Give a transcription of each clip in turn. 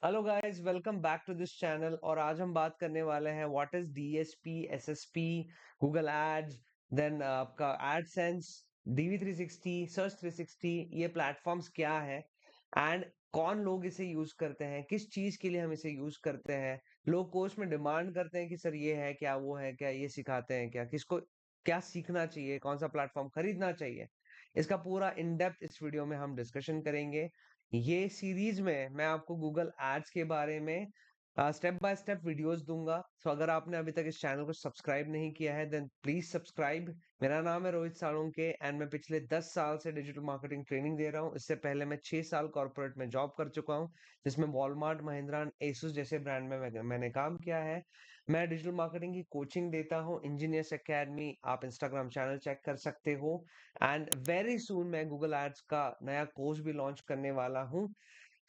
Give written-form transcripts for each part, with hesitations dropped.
Hello guys, welcome back to this channel. और आज हम बात करने वाले हैं what is DSP, SSP, Google ads, then आपका एडसेंस, डीवी 360, सर्च 360। ये प्लेटफॉर्म्स क्या है एंड कौन लोग इसे यूज करते हैं, किस चीज के लिए हम इसे यूज करते हैं। लोग कोर्स में डिमांड करते हैं कि सर ये है क्या, वो है क्या, ये सिखाते हैं क्या, किसको क्या सीखना चाहिए, कौन सा प्लेटफॉर्म खरीदना चाहिए। इसका पूरा इन डेप्थ इस वीडियो में हम डिस्कशन करेंगे। ये सीरीज में मैं आपको गूगल एड्स के बारे में स्टेप बाय स्टेप वीडियोस दूंगा। तो अगर आपने अभी तक इस चैनल को सब्सक्राइब नहीं किया है देन प्लीज सब्सक्राइब। मेरा नाम है रोहित साळुंके एंड मैं पिछले 10 साल से डिजिटल मार्केटिंग ट्रेनिंग दे रहा हूँ। इससे पहले मैं 6 साल कॉर्पोरेट में जॉब कर चुका हूँ, जिसमें वॉलमार्ट, महिंद्रा, एसुस जैसे ब्रांड में मैंने काम किया है। मैं डिजिटल मार्केटिंग की कोचिंग देता हूँ, इंजीनियर्स एकेडमी। आप इंस्टाग्राम चैनल चेक कर सकते हो। एंड वेरी सून मैं गूगल एड्स का नया कोर्स भी लॉन्च करने वाला हूँ।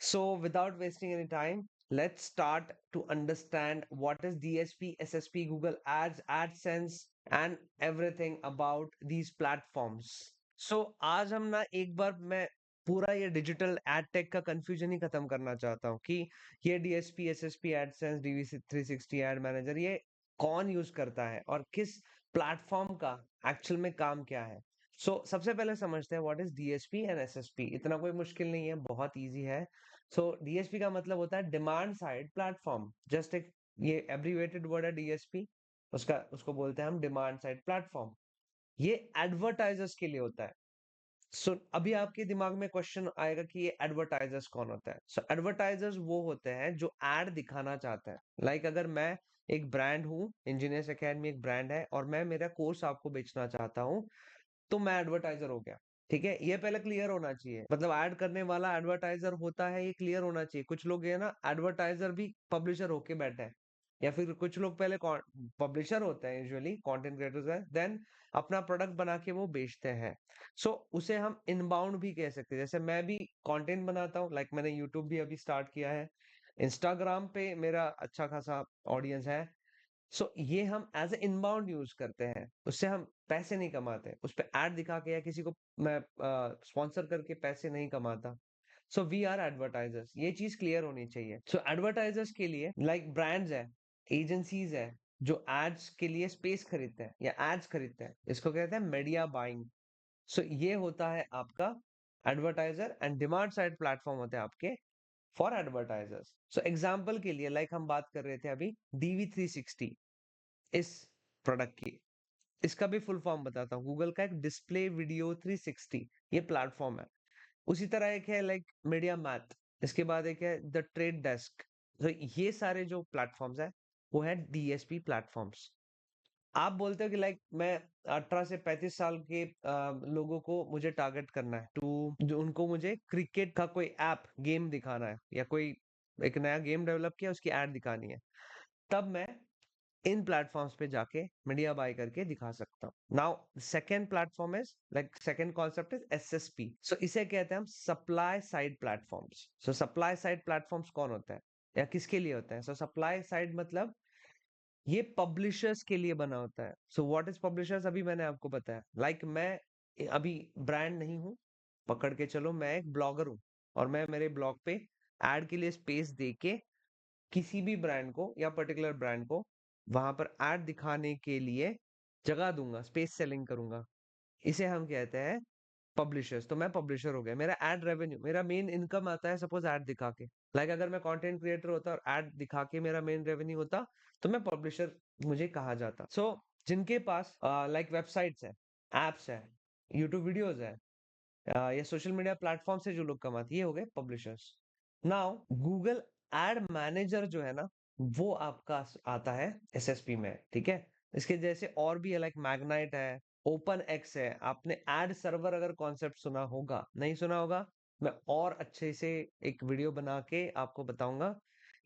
So without wasting any time, let's start to understand what is DSP, SSP, Google Ads, AdSense and everything about these platforms. So आज हम ना एक बार मैं पूरा ये डिजिटल एड टेक का कंफ्यूजन ही खत्म करना चाहता हूँ कि ये DSP, SSP, AdSense, DV 360, ad manager, ये कौन यूज करता है और किस प्लेटफॉर्म का एक्चुअल में काम क्या है। सबसे पहले समझते हैं what is DSP and SSP. इतना कोई मुश्किल नहीं है, बहुत इजी है। डीएसपी का मतलब होता है डिमांड साइड प्लेटफॉर्म। जस्ट एक ये एब्रीवेटेड वर्ड है डीएसपी, उसको बोलते हैं हम डिमांड साइड प्लेटफॉर्म। ये एडवर्टाइजर्स के लिए होता है। अभी आपके दिमाग में क्वेश्चन आएगा कि ये एडवर्टाइजर्स कौन होता है। एडवर्टाइजर्स वो होते हैं जो एड दिखाना चाहते हैं। अगर मैं एक ब्रांड हूँ, इंजीनियर्स एकेडमी एक ब्रांड है और मैं मेरा कोर्स आपको बेचना चाहता हूँ, तो मैं एडवर्टाइजर हो गया। ठीक है, ये पहले क्लियर होना चाहिए। मतलब ऐड करने वाला एडवर्टाइजर होता है, ये क्लियर होना चाहिए। कुछ लोग ये ना एडवर्टाइजर भी पब्लिशर होके बैठे हैं, या फिर कुछ लोग पहले पब्लिशर होते हैं, यूजुअली कंटेंट क्रिएटर्स है, देन अपना प्रोडक्ट बना के वो बेचते हैं। उसे हम इनबाउंड भी कह सकते हैं। जैसे मैं भी कंटेंट बनाता हूँ, मैंने यूट्यूब भी अभी स्टार्ट किया है, इंस्टाग्राम पे मेरा अच्छा खासा ऑडियंस है। ये हम एज ए इनबाउंड यूज करते हैं, उससे हम पैसे नहीं कमाते। उस पे ऐड दिखा के या किसी को मैं स्पॉन्सर करके पैसे नहीं कमाता। वी आर एडवर्टाइजर्स, ये चीज क्लियर होनी चाहिए। एडवर्टाइजर्स के लिए ब्रांड्स है, एजेंसीज है, जो एड्स के लिए स्पेस खरीदते हैं या एड्स खरीदते हैं, इसको कहते हैं मीडिया बाइंग। ये होता है आपका advertiser. And demand side platform होते हैं आपके फॉर एडवर्टाइजर्स। एग्जाम्पल के लिए हम बात कर रहे थे अभी डीवी 360, इस प्रोडक्ट की। इसका भी फुल फॉर्म बताता हूँ। गूगल का एक डिस्प्ले वीडियो 360 ये प्लेटफॉर्म है। उसी तरह एक है मीडिया मैथ, इसके बाद एक है द ट्रेड डेस्क। तो ये सारे जो प्लेटफॉर्म्स है वो है डीएसपी प्लेटफॉर्म्स। आप बोलते हो कि मैं 18 से 35 साल के लोगों को मुझे टारगेट करना है, टू जो उनको मुझे क्रिकेट का कोई ऐप गेम दिखाना है, या कोई एक नया गेम डेवलप किया उसकी एड दिखानी है, तब मैं इन प्लेटफॉर्म्स पे जाके मीडिया बाय करके दिखा सकता हूँ। Now second platform is second concept is SSP. इसे कहते हैं हम supply side platforms. Supply side platforms कौन होता है या किसके लिए होता है? सप्लाई साइड मतलब ये पब्लिशर्स के लिए बना होता है। व्हाट इज पब्लिशर्स, अभी मैंने आपको बताया। मैं अभी ब्रांड नहीं हूँ, पकड़ के चलो मैं एक ब्लॉगर हूँ, और मैं मेरे ब्लॉग पे एड के लिए स्पेस दे के किसी भी ब्रांड को या पर्टिकुलर ब्रांड को वहां पर एड दिखाने के लिए जगह दूंगा, स्पेस सेलिंग करूंगा। इसे हम कहते हैं पब्लिशर्स। तो मैं पब्लिशर हो गया, मेरा एड रेवेन्यू, मेरा मेन इनकम आता है सपोज एड दिखा के। अगर मैं कंटेंट क्रिएटर होता और एड दिखा के मेरा मेन रेवेन्यू होता, तो मैं पब्लिशर मुझे कहा जाता। जिनके पास वेबसाइट्स है, एप्स है, यूट्यूब वीडियोस है, या सोशल मीडिया प्लेटफॉर्म से जो लोग कमाते, ये हो गए publishers. Now Google ad manager जो है ना, वो आपका आता है एसएसपी में। ठीक है, इसके जैसे और भी है, मैग्नाइट है, ओपन एक्स है। आपने एड सर्वर अगर कॉन्सेप्ट सुना होगा, नहीं सुना होगा, मैं और अच्छे से एक वीडियो बना के आपको बताऊंगा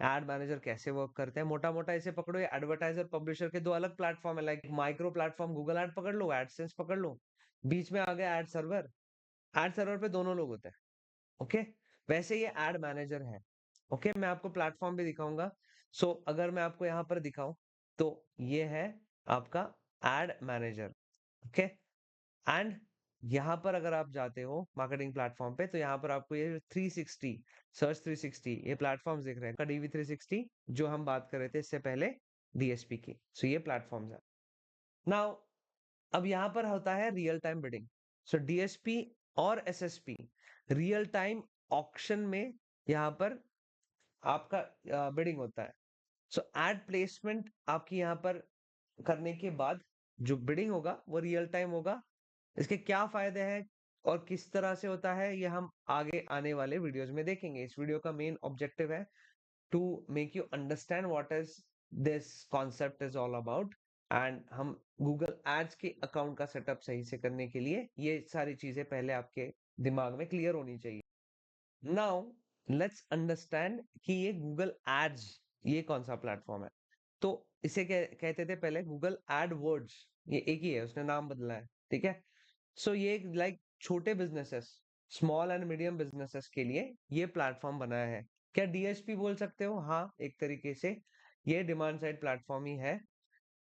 एड मैनेजर कैसे वर्क करते हैं। मोटा मोटा इसे पकड़ो, ये एडवर्टाइजर पब्लिशर के दो अलग प्लेटफॉर्म है। माइक्रो प्लेटफॉर्म गूगल एड पकड़ लो, एडसेंस पकड़ लो, बीच में आ गया एड सर्वर। एड सर्वर पे दोनों लोग होते हैं। ओके, वैसे ये एड मैनेजर है। ओके, मैं आपको प्लेटफॉर्म भी दिखाऊंगा। अगर मैं आपको यहाँ पर दिखाऊं, तो ये है आपका एड मैनेजर। ओके, एंड यहाँ पर अगर आप जाते हो मार्केटिंग प्लेटफॉर्म पे, तो यहाँ पर आपको ये 360 सर्च 360 ये प्लेटफॉर्म्स दिख रहे हैं, डीवी 360 जो हम बात कर रहे थे इससे पहले डीएसपी की। सो ये प्लेटफॉर्म्स है। नाउ अब यहाँ पर होता है रियल टाइम बिडिंग। सो डीएसपी और एसएसपी रियल टाइम ऑक्शन में यहाँ पर आपका बिडिंग होता है। सो एड प्लेसमेंट आपकी यहाँ पर करने के बाद जो बिडिंग होगा वो रियल टाइम होगा। इसके क्या फायदे हैं और किस तरह से होता है, ये हम आगे आने वाले वीडियोस में देखेंगे। इस वीडियो का मेन ऑब्जेक्टिव है to make you understand what is this concept is all about, and हम गूगल एड्स के अकाउंट का सेटअप सही से करने के लिए ये सारी चीजें पहले आपके दिमाग में क्लियर होनी चाहिए। नाउ लेट्स अंडरस्टैंड कि ये गूगल एड्स ये कौन सा प्लेटफॉर्म है। तो इसे कहते थे पहले गूगल एड वर्ड्स, ये एक ही है, उसने नाम बदला है, ठीक है। सो ये लाइक छोटे businesses, small and medium businesses के लिए ये प्लेटफॉर्म बनाया है। क्या डीएसपी बोल सकते हो? हाँ, एक तरीके से ये डिमांड साइड प्लेटफॉर्म ही है।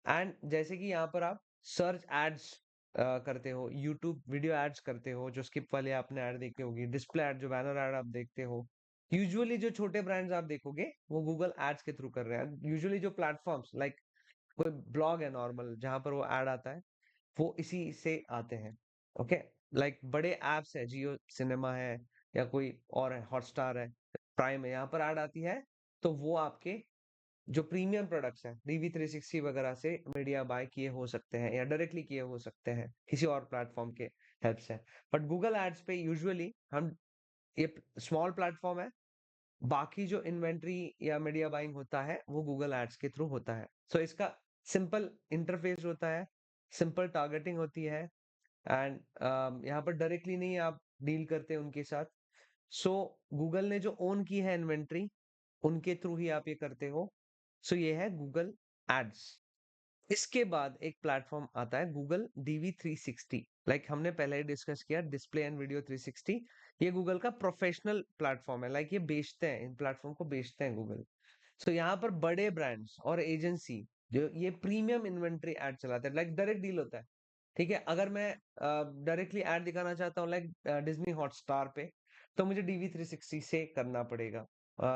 एंड जैसे कि यहाँ पर आप सर्च एड्स करते हो, यूट्यूब वीडियो एड्स करते हो, जो स्किप वाले आपने ऐड देखी होगी, डिस्प्ले एड जो बैनर एड आप देखते हो, यूजुअली जो छोटे ब्रांड्स आप देखोगे वो गूगल एड्स के थ्रू कर रहे हैं। यूजुअली जो प्लेटफॉर्म्स लाइक कोई ब्लॉग है नॉर्मल जहां पर वो ऐड आता है, वो इसी से आते हैं। ओके, लाइक बड़े एप्स है, जियो सिनेमा है या कोई और है, हॉटस्टार है, प्राइम है, यहाँ पर ऐड आती है। तो वो आपके जो प्रीमियम प्रोडक्ट्स हैं डीवी 360 वगैरह से मीडिया बाय किए हो सकते हैं या डायरेक्टली किए हो सकते हैं किसी और प्लेटफॉर्म के हेल्प से। बट गूगल एड्स पे यूजुअली हम, ये स्मॉल प्लेटफॉर्म है, बाकी जो इन्वेंट्री या मीडिया बाइंग होता है वो गूगल एड्स के थ्रू होता है। सो इसका सिंपल इंटरफेस होता है, सिंपल टारगेटिंग होती है, एंड यहाँ पर डायरेक्टली नहीं आप डील करते उनके साथ। सो गूगल ने जो ओन की है इन्वेंट्री, उनके थ्रू ही आप ये करते हो। सो ये है गूगल एड्स। इसके बाद एक प्लेटफॉर्म आता है गूगल डीवी 360। लाइक हमने पहले ही डिस्कस किया डिस्प्ले एंड वीडियो 360, ये गूगल का प्रोफेशनल प्लेटफॉर्म है। लाइक ये बेचते हैं, इन प्लेटफॉर्म को बेचते हैं गूगल। सो यहाँ पर बड़े ब्रांड्स और एजेंसी जो ये प्रीमियम इन्वेंट्री एड चलाते हैं, लाइक डायरेक्ट डील होता है, ठीक है। अगर मैं डायरेक्टली एड दिखाना चाहता हूँ लाइक डिज्नी हॉटस्टार पे, तो मुझे डीवी 360 से करना पड़ेगा।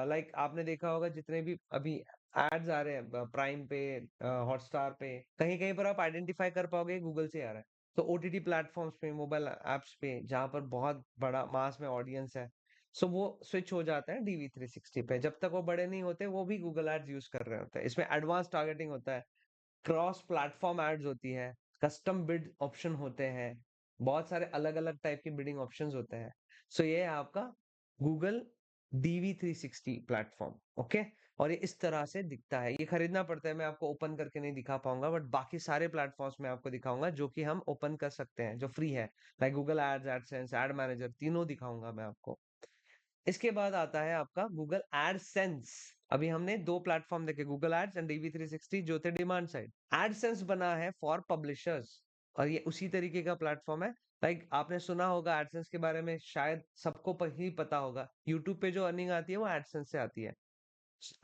लाइक आपने देखा होगा जितने भी अभी एड्स आ रहे हैं प्राइम पे, हॉटस्टार पे, कहीं कहीं पर आप आइडेंटिफाई कर पाओगे गूगल से आ रहा है। तो ओटीटी प्लेटफॉर्म्स पे, मोबाइल एप्स पे जहां पर बहुत बड़ा मास में ऑडियंस है, सो वो स्विच हो जाता है डीवी 360 पे। जब तक वो बड़े नहीं होते वो भी गूगल एड्स यूज कर रहे होते हैं। इसमें एडवांस टारगेटिंग होता है, क्रॉस प्लेटफॉर्म एड्स होती है, कस्टम बिड ऑप्शन होते हैं, बहुत सारे अलग अलग टाइप के बिडिंग ऑप्शंस होते हैं। सो ये है आपका गूगल डीवी 360 प्लेटफॉर्म। ओके, और ये इस तरह से दिखता है, ये खरीदना पड़ता है, मैं आपको ओपन करके नहीं दिखा पाऊंगा, बट बाकी सारे प्लेटफॉर्म्स में आपको दिखाऊंगा जो कि हम ओपन कर सकते हैं, जो फ्री है, like Google ads, AdSense, ad manager, तीनों दिखाऊंगा मैं आपको। इसके बाद आता है आपका गूगल एडसेंस। अभी हमने दो प्लेटफॉर्म देखे, गूगल एड्स एंड डीवी 360 जो थे डिमांड साइड। एडसेंस बना है फॉर पब्लिशर्स, और ये उसी तरीके का प्लेटफॉर्म है। लाइक आपने सुना होगा एडसेंस के बारे में, शायद सबको ही पता होगा, यूट्यूब पे जो अर्निंग आती है वो एडसेंस से आती है,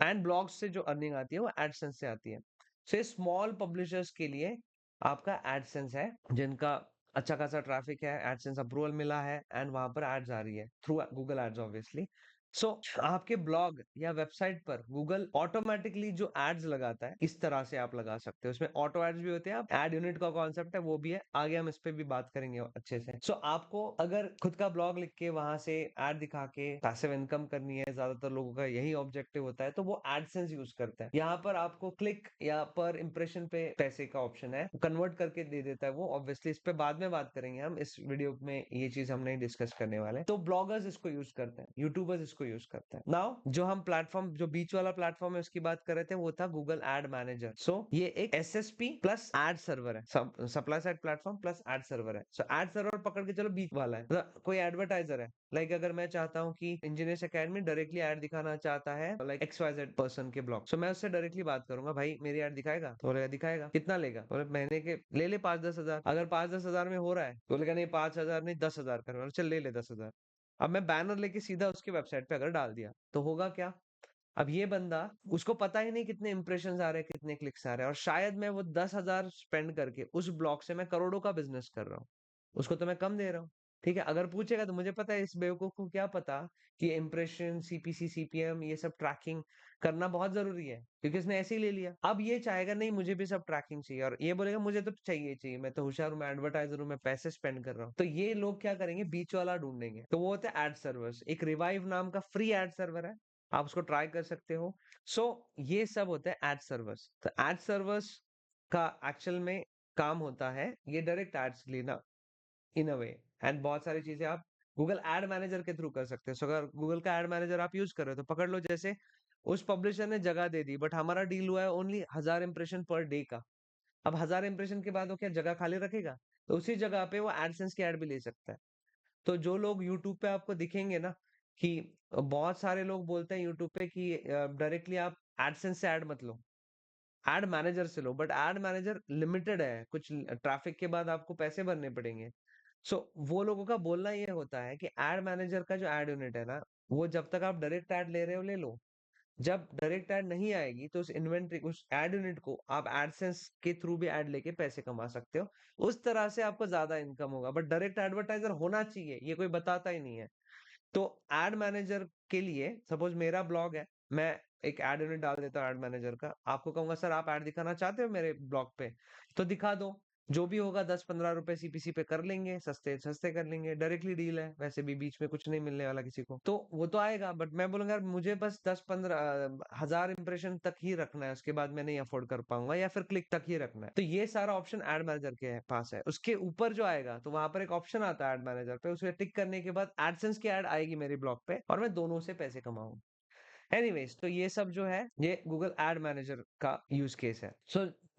एंड ब्लॉग्स से जो अर्निंग आती है वो एडसेंस से आती है। सो ये स्मॉल पब्लिशर्स के लिए आपका एडसेंस है, जिनका अच्छा खासा ट्रैफिक है, एडसेंस अप्रूवल मिला है, एंड वहां पर एड्स आ रही है थ्रू गूगल एड्स ऑब्वियसली। सो आपके ब्लॉग या वेबसाइट पर गूगल ऑटोमेटिकली जो एड्स लगाता है, इस तरह से आप लगा सकते हो। इसमें ऑटो एड्स भी होते हैं, आप एड यूनिट का कॉन्सेप्ट है वो भी है, आगे हम इस पे भी बात करेंगे अच्छे से। सो आपको अगर खुद का ब्लॉग लिख के वहां से एड दिखा के पैसिव इनकम करनी है, ज्यादातर लोगों का यही ऑब्जेक्टिव होता है, तो वो एडसेंस यूज करते हैं। यहाँ पर आपको क्लिक या पर इंप्रेशन पे पैसे का ऑप्शन है, कन्वर्ट करके दे देता है वो। ऑब्वियसली इस पे बाद में बात करेंगे हम, इस वीडियो में ये चीज हम नहीं डिस्कस करने वाले। तो ब्लॉगर्स इसको यूज करते हैं, यूट्यूबर्स इसको यूज करते हैं। नाउ जो हम प्लेटफॉर्म, जो बीच वाला प्लेटफॉर्म है उसकी बात कर रहे थे, वो था गूगल एड मैनेजर। सो ये एक एसएसपी प्लस एड सर्वर है, supply side platform plus ad server है। सो एड सर्वर पकड़ के चलो बीच वाला है, मतलब कोई एडवर्टाइजर है। लाइक अगर मैं चाहता हूँ कि इंजीनियर्स एकेडमी डायरेक्टली ऐड दिखाना चाहता है लाइक XYZ पर्सन के ब्लॉग, सो मैं उससे डायरेक्टली बात करूंगा, भाई मेरी ऐड दिखाएगा? तो बोलेगा दिखाएगा। कितना लेगा? बोले महीने के ले ले 5-10 हजार। अगर 5-10 हजार में हो रहा है तो बोलेगा नहीं 5 हजार नहीं 10 हजार कर, चल ले ले 10 हजार। अब मैं बैनर लेके सीधा उसकी वेबसाइट पे अगर डाल दिया तो होगा क्या? अब ये बंदा, उसको पता ही नहीं कितने इंप्रेशन आ रहे हैं, कितने क्लिक्स आ रहे हैं, और शायद मैं वो 10 हजार स्पेंड करके उस ब्लॉग से मैं करोड़ों का बिजनेस कर रहा हूँ। उसको तो मैं कम दे रहा हूँ। ठीक है, अगर पूछेगा तो मुझे पता है इस बेवकूफ को क्या पता कि इम्प्रेशन, सीपीसी, सीपीएम, ये सब ट्रैकिंग करना बहुत जरूरी है, क्योंकि इसने ऐसे ही ले लिया। अब ये चाहेगा नहीं मुझे भी सब ट्रैकिंग चाहिए, और ये बोलेगा मुझे तो चाहिए, मैं तो होशियार हूँ, मैं एडवर्टाइजर हूँ, मैं पैसे स्पेंड कर रहा हूँ। तो ये लोग क्या करेंगे, बीच वाला ढूंढेंगे, तो वो होता है एड सर्वर्स। एक रिवाइव नाम का फ्री एड सर्वर है, आप उसको ट्राई कर सकते हो। सो ये सब होता है एड सर्वर्स। तो एड सर्वर्स का एक्चुअल में काम होता है ये डायरेक्ट एड्स लेना, इन अ वे। एंड बहुत सारी चीजें आप गूगल एड मैनेजर के थ्रू कर सकते हो। सो अगर गूगल का एड मैनेजर आप यूज कर रहे हो, तो पकड़ लो जैसे उस पब्लिशर ने जगह दे दी, बट हमारा डील हुआ है ओनली 1000 इंप्रेशन पर डे का। अब 1000 इंप्रेशन के बाद वो क्या जगह खाली रखेगा? तो उसी जगह पे वो एडसेंस की एड भी ले सकता है। तो जो लोग यूट्यूब पे आपको दिखेंगे ना, कि बहुत सारे लोग बोलते हैं यूट्यूब पे कि डायरेक्टली आप एडसेंस से ऐड मत लो, एड मैनेजर से लो, बट एड मैनेजर लिमिटेड है, कुछ ट्रैफिक के बाद आपको पैसे भरने पड़ेंगे। सो वो लोगों का बोलना ये होता है कि एड मैनेजर का जो एड यूनिट है ना, वो जब तक आप डायरेक्ट एड ले रहे हो ले लो, जब डायरेक्ट एड नहीं आएगी तो उस इन्वेंट्री, उस एड यूनिट को आप एडसेंस के थ्रू भी एड लेके पैसे कमा सकते हो। उस तरह से आपको ज्यादा इनकम होगा, बट डायरेक्ट एडवर्टाइजर होना चाहिए, ये कोई बताता ही नहीं है। तो एड मैनेजर के लिए सपोज मेरा ब्लॉग है, मैं एक एड यूनिट डाल देता हूँ एड मैनेजर का, आपको कहूंगा सर आप एड दिखाना चाहते हो मेरे ब्लॉग पे, तो दिखा दो। जो भी होगा 10-15 रुपए सीपीसी पे कर लेंगे, सस्ते सस्ते कर लेंगे, डायरेक्टली डील है, वैसे भी बीच में कुछ नहीं मिलने वाला किसी को, तो वो तो आएगा। बट मैं बोलूंगा यार मुझे बस 10-15 हजार इंप्रेशन तक ही रखना है, उसके बाद मैं नहीं अफोर्ड कर पाऊंगा, या फिर क्लिक तक ही रखना है। तो ये सारा ऑप्शन एड मैनेजर के पास है। उसके ऊपर जो आएगा तो वहां पर एक ऑप्शन आता है एड मैनेजर पे, उसे टिक करने के बाद एडसेंस की एड आएगी मेरे ब्लॉग पे, और मैं दोनों से पैसे कमाऊंगा। एनीवेज, तो ये सब जो है ये गूगल एड मैनेजर का यूज केस है।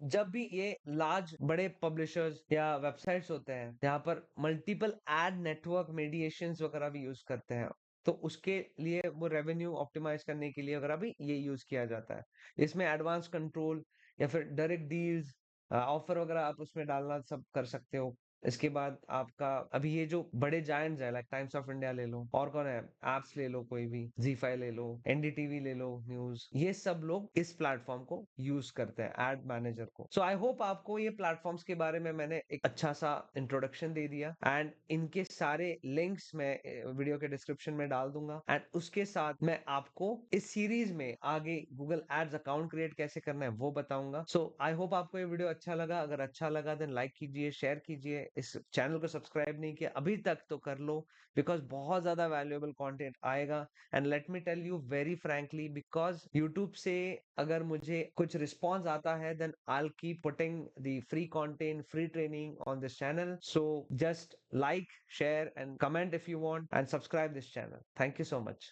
जब भी ये लार्ज बड़े पब्लिशर्स या वेबसाइट्स होते हैं जहाँ पर मल्टीपल एड नेटवर्क मीडिएशंस वगैरह भी यूज करते हैं, तो उसके लिए वो रेवेन्यू ऑप्टिमाइज करने के लिए वगैरह भी ये यूज किया जाता है। इसमें एडवांस कंट्रोल या फिर डायरेक्ट डील्स, ऑफर वगैरह आप उसमें डालना सब कर सकते हो। इसके बाद आपका अभी ये जो बड़े जायंट्स है, लाइक टाइम्स ऑफ इंडिया ले लो, और कौन है, एप्स ले लो, कोई भी जी5 ले लो, एनडीटीवी ले लो न्यूज, ये सब लोग इस प्लेटफॉर्म को यूज करते हैं, एड मैनेजर को। सो आई होप आपको ये प्लेटफॉर्म्स के बारे में मैंने एक अच्छा सा इंट्रोडक्शन दे दिया, एंड इनके सारे लिंक्स मैं वीडियो के डिस्क्रिप्शन में डाल दूंगा। एंड उसके साथ मैं आपको इस सीरीज में आगे गूगल एड्स अकाउंट क्रिएट कैसे करना है वो बताऊंगा। सो आई होप आपको ये वीडियो अच्छा लगा। अगर अच्छा लगा देन लाइक कीजिए, शेयर कीजिए, इस चैनल को सब्सक्राइब नहीं किया अभी तक तो कर लो, बिकॉज बहुत ज्यादा वैल्यूएबल कंटेंट आएगा। And let me tell you very frankly, because YouTube से अगर मुझे कुछ रिस्पॉन्स आता है then I will keep putting the free content, free training on this channel. So just like, share and comment if you want, and subscribe this channel. Thank you so much.